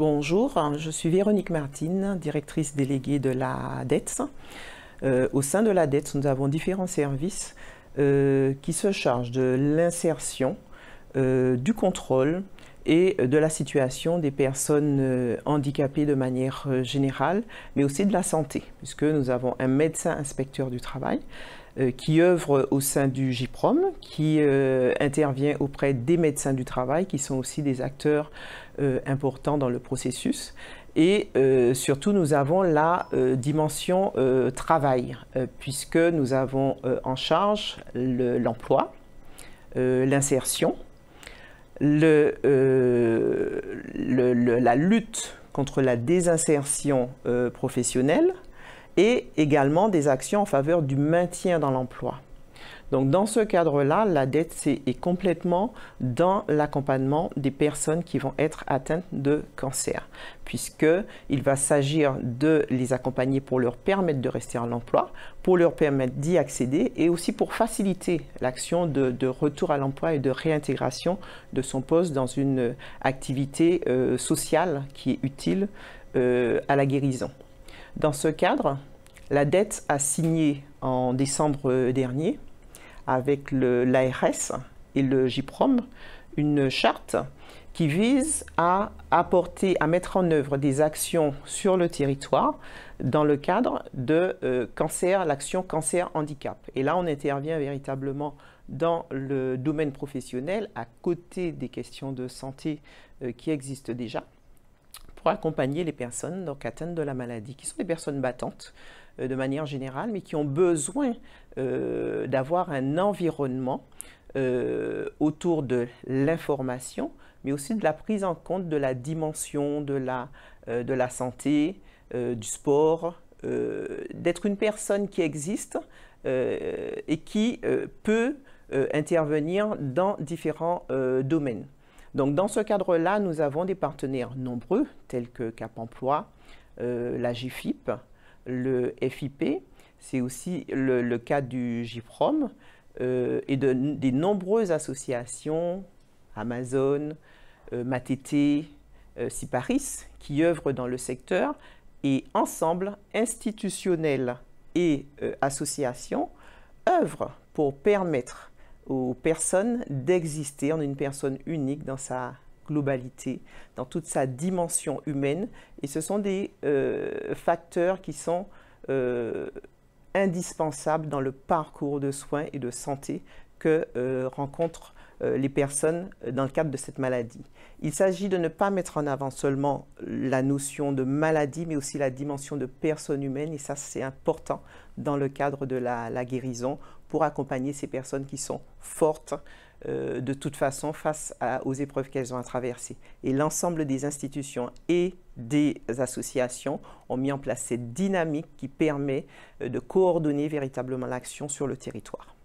Bonjour, je suis Véronique Martine, directrice déléguée de la DETS. Au sein de la DETS, nous avons différents services qui se chargent de l'insertion, du contrôle et de la situation des personnes handicapées de manière générale, mais aussi de la santé, puisque nous avons un médecin inspecteur du travail qui œuvre au sein du GIPROM, qui intervient auprès des médecins du travail, qui sont aussi des acteurs importants dans le processus. Et surtout, nous avons la dimension travail, puisque nous avons en charge l'emploi, l'insertion, la lutte contre la désinsertion professionnelle, et également des actions en faveur du maintien dans l'emploi. Donc dans ce cadre-là, la DETS est complètement dans l'accompagnement des personnes qui vont être atteintes de cancer, puisqu'il va s'agir de les accompagner pour leur permettre de rester en emploi, pour leur permettre d'y accéder et aussi pour faciliter l'action de retour à l'emploi et de réintégration de son poste dans une activité sociale qui est utile à la guérison. Dans ce cadre, la DETS a signé en décembre dernier avec l'ARS et le GIPROM une charte qui vise à mettre en œuvre des actions sur le territoire dans le cadre de l'action cancer-handicap. Et là, on intervient véritablement dans le domaine professionnel à côté des questions de santé qui existent déjà, pour accompagner les personnes donc atteintes de la maladie, qui sont des personnes battantes de manière générale, mais qui ont besoin d'avoir un environnement autour de l'information, mais aussi de la prise en compte de la dimension de la santé, du sport, d'être une personne qui existe et qui peut intervenir dans différents domaines. Donc dans ce cadre-là, nous avons des partenaires nombreux, tels que Cap Emploi, la GIFIP, le FIP, c'est aussi le cas du GIPROM et des nombreuses associations, Amazon, Matete, Ciparis, qui œuvrent dans le secteur, et ensemble, institutionnels et associations, œuvrent pour permettre aux personnes d'exister en une personne unique dans sa globalité, dans toute sa dimension humaine. Et ce sont des facteurs qui sont indispensables dans le parcours de soins et de santé que rencontrent les personnes dans le cadre de cette maladie. Il s'agit de ne pas mettre en avant seulement la notion de maladie, mais aussi la dimension de personne humaine, et ça c'est important dans le cadre de la guérison pour accompagner ces personnes qui sont fortes de toute façon face aux épreuves qu'elles ont à traverser. Et l'ensemble des institutions et des associations ont mis en place cette dynamique qui permet de coordonner véritablement l'action sur le territoire.